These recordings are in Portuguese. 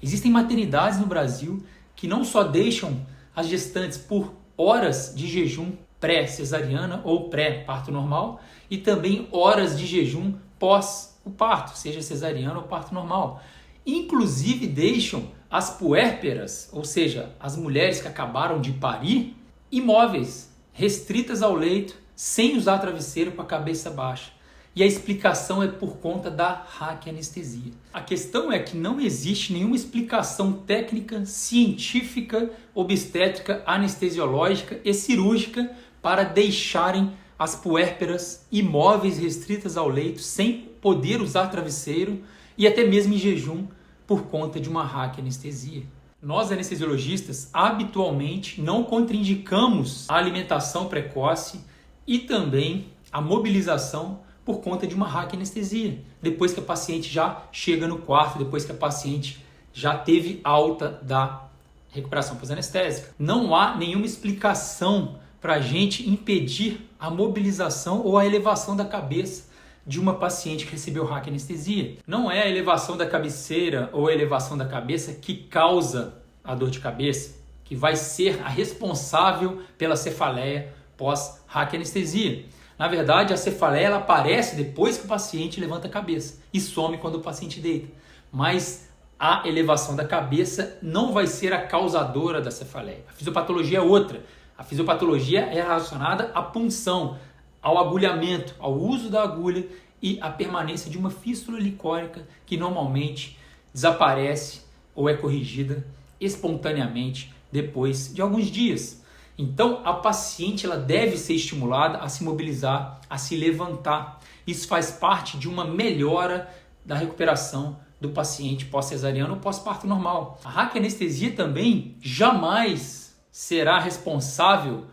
Existem maternidades no Brasil que não só deixam as gestantes por horas de jejum pré-cesariana ou pré-parto normal e também horas de jejum pós o parto, seja cesariana ou parto normal. Inclusive deixam as puérperas, ou seja, as mulheres que acabaram de parir, imóveis, restritas ao leito, sem usar travesseiro com a cabeça baixa. E a explicação é por conta da raquianestesia. A questão é que não existe nenhuma explicação técnica, científica, obstétrica, anestesiológica e cirúrgica para deixarem as puérperas imóveis, restritas ao leito, sem poder usar travesseiro e até mesmo em jejum por conta de uma raquianestesia. Nós, anestesiologistas, habitualmente não contraindicamos a alimentação precoce e também a mobilização por conta de uma raquianestesia, depois que a paciente já chega no quarto, depois que a paciente já teve alta da recuperação pós-anestésica. Não há nenhuma explicação para a gente impedir a mobilização ou a elevação da cabeça de uma paciente que recebeu raquianestesia. Não é a elevação da cabeceira ou a elevação da cabeça que causa a dor de cabeça, que vai ser a responsável pela cefaleia pós-raquianestesia. Na verdade, a cefaleia ela aparece depois que o paciente levanta a cabeça e some quando o paciente deita. Mas a elevação da cabeça não vai ser a causadora da cefaleia. A fisiopatologia é outra. A fisiopatologia é relacionada à punção, ao agulhamento, ao uso da agulha e à permanência de uma fístula licórica que normalmente desaparece ou é corrigida espontaneamente depois de alguns dias. Então, a paciente ela deve ser estimulada a se mobilizar, a se levantar. Isso faz parte de uma melhora da recuperação do paciente pós-cesariano ou pós-parto normal. A raquianestesia também jamais será responsável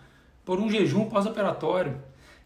por um jejum pós-operatório.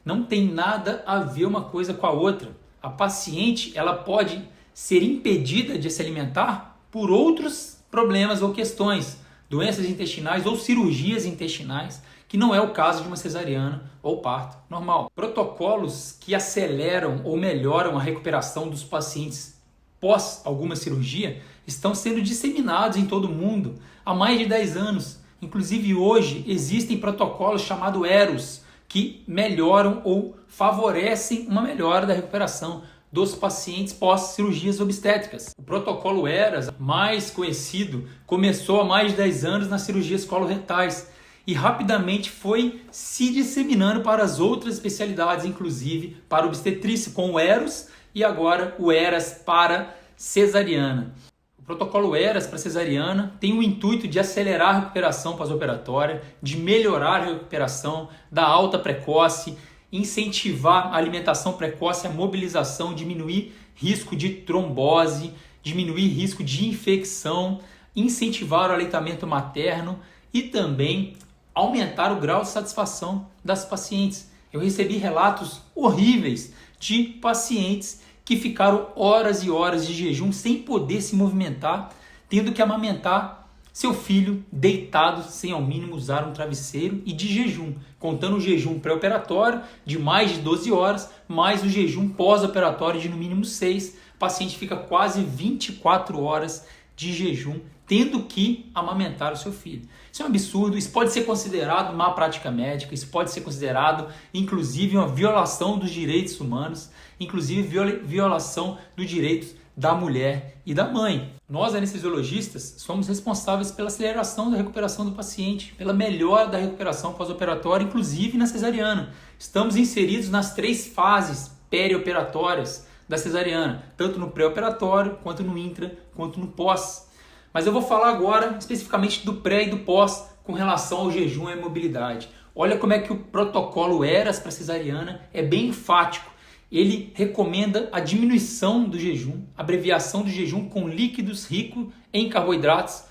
Não tem nada a ver uma coisa com a outra. A paciente ela pode ser impedida de se alimentar por outros problemas ou questões, doenças intestinais ou cirurgias intestinais, que não é o caso de uma cesariana ou parto normal. Protocolos que aceleram ou melhoram a recuperação dos pacientes pós alguma cirurgia estão sendo disseminados em todo o mundo há mais de 10 anos. Inclusive hoje existem protocolos chamados EROS, que melhoram ou favorecem uma melhora da recuperação dos pacientes pós-cirurgias obstétricas. O protocolo ERAS, mais conhecido, começou há mais de 10 anos nas cirurgias coloretais e rapidamente foi se disseminando para as outras especialidades, inclusive para obstetrícia, com o EROS e agora o ERAS para cesariana. O protocolo ERAS para cesariana tem o intuito de acelerar a recuperação pós-operatória, de melhorar a recuperação da alta precoce, incentivar a alimentação precoce, a mobilização, diminuir risco de trombose, diminuir risco de infecção, incentivar o aleitamento materno e também aumentar o grau de satisfação das pacientes. Eu recebi relatos horríveis de pacientes que ficaram horas e horas de jejum sem poder se movimentar, tendo que amamentar seu filho deitado, sem ao mínimo usar um travesseiro e de jejum, contando o jejum pré-operatório de mais de 12 horas, mais o jejum pós-operatório de no mínimo 6. O paciente fica quase 24 horas de jejum, tendo que amamentar o seu filho. Isso é um absurdo, isso pode ser considerado má prática médica, isso pode ser considerado, inclusive, uma violação dos direitos humanos, inclusive violação dos direitos da mulher e da mãe. Nós, anestesiologistas, somos responsáveis pela aceleração da recuperação do paciente, pela melhora da recuperação pós-operatória, inclusive na cesariana. Estamos inseridos nas 3 fases perioperatórias da cesariana, tanto no pré-operatório, quanto no intra, quanto no pós. Mas eu vou falar agora especificamente do pré e do pós com relação ao jejum e à mobilidade. Olha como é que o protocolo ERAS para cesariana é bem enfático. Ele recomenda a diminuição do jejum, abreviação do jejum com líquidos ricos em carboidratos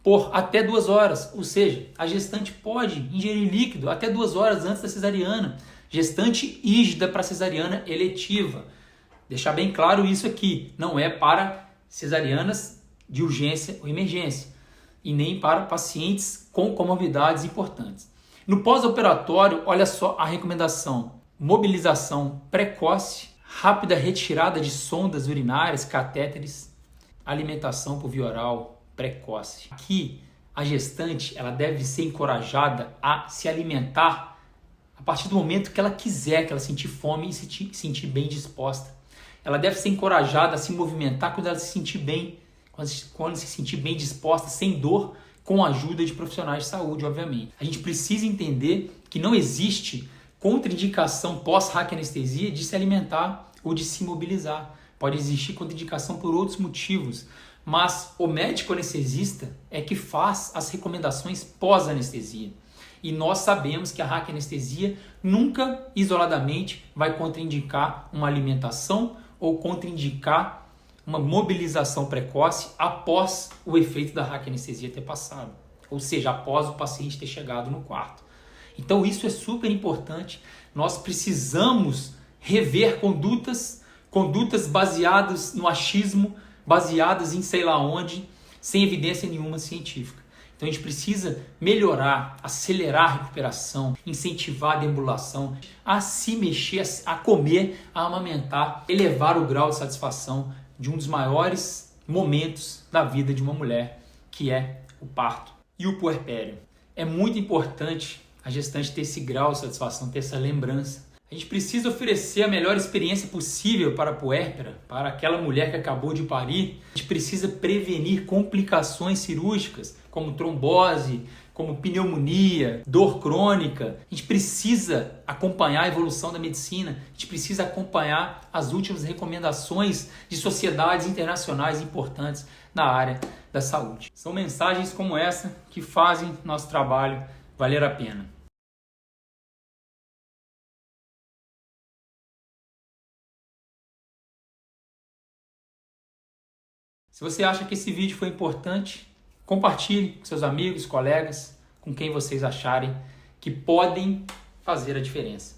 por até 2 horas. Ou seja, a gestante pode ingerir líquido até 2 horas antes da cesariana. Gestante rígida para cesariana eletiva. Deixar bem claro isso aqui, não é para cesarianas de urgência ou emergência e nem para pacientes com comorbidades importantes. No pós-operatório, olha só a recomendação: mobilização precoce, rápida retirada de sondas urinárias, catéteres, alimentação por via oral precoce. Aqui, a gestante ela deve ser encorajada a se alimentar a partir do momento que ela quiser, que ela sentir fome e se sentir bem disposta. Ela deve ser encorajada a se movimentar quando ela se sentir bem, quando se sentir bem disposta, sem dor, com a ajuda de profissionais de saúde, obviamente. A gente precisa entender que não existe contraindicação pós-hack anestesia de se alimentar ou de se mobilizar. Pode existir contraindicação por outros motivos, mas o médico anestesista é que faz as recomendações pós-anestesia. E nós sabemos que a hack anestesia nunca isoladamente vai contraindicar uma alimentação ou contraindicar uma mobilização precoce após o efeito da hack anestesia ter passado, ou seja, após o paciente ter chegado no quarto. Então isso é super importante. Nós precisamos rever condutas baseadas no achismo, baseadas em sei lá onde, sem evidência nenhuma científica. Então a gente precisa melhorar, acelerar a recuperação, incentivar a deambulação, a se mexer, a comer, a amamentar, elevar o grau de satisfação de um dos maiores momentos da vida de uma mulher, que é o parto e o puerpério. É muito importante a gestante ter esse grau de satisfação, ter essa lembrança. A gente precisa oferecer a melhor experiência possível para a puérpera, para aquela mulher que acabou de parir. A gente precisa prevenir complicações cirúrgicas, como trombose, como pneumonia, dor crônica. A gente precisa acompanhar a evolução da medicina, a gente precisa acompanhar as últimas recomendações de sociedades internacionais importantes na área da saúde. São mensagens como essa que fazem nosso trabalho valer a pena. Se você acha que esse vídeo foi importante, compartilhe com seus amigos, colegas, com quem vocês acharem que podem fazer a diferença.